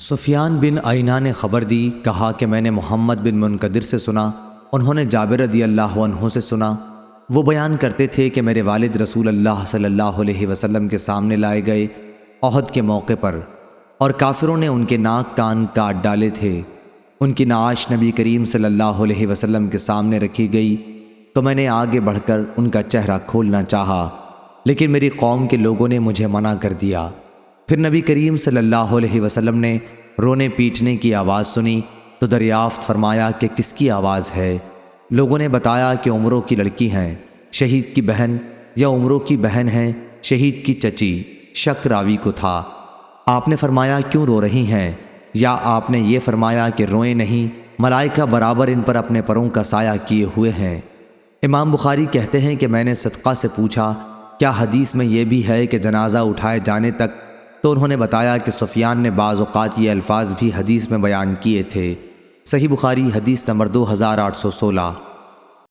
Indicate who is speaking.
Speaker 1: سفیان بن عیینہ نے خبر دی، کہا کہ میں نے محمد بن منکدر سے سنا، انہوں نے جابر رضی اللہ عنہ سے سنا، وہ بیان کرتے تھے کہ میرے والد رسول اللہ صلی اللہ علیہ وسلم کے سامنے لائے گئے احد کے موقع پر، اور کافروں نے ان کے ناک کان کاٹ ڈالے تھے۔ ان کی نعش نبی کریم صلی اللہ علیہ وسلم کے سامنے رکھی گئی تو میں نے آگے بڑھ کر ان کا چہرہ کھولنا چاہا، لیکن میری قوم کے لوگوں نے مجھے منع کر دیا۔ پھر نبی کریم صلی اللہ علیہ وسلم نے رونے پیٹنے کی آواز سنی تو دریافت فرمایا کہ کس کی آواز ہے؟ لوگوں نے بتایا کہ عمرو کی لڑکی ہیں، شہید کی بہن، یا عمرو کی بہن ہیں، شہید کی چچی۔ شک راوی کو تھا۔ آپ نے فرمایا کیوں رو رہی ہیں؟ یا آپ نے یہ فرمایا کہ روئیں نہیں، ملائکہ برابر ان پر اپنے پروں کا سایہ کیے ہوئے ہیں۔ امام بخاری کہتے ہیں کہ میں نے صدقہ سے پوچھا کیا حدیث میں یہ بھی ہے کہ جنازہ اٹھائے جانے تک؟ تو انہوں نے بتایا کہ سفیان نے بعض اوقات یہ الفاظ بھی حدیث میں بیان کیے تھے۔ صحیح بخاری حدیث نمبر 2816۔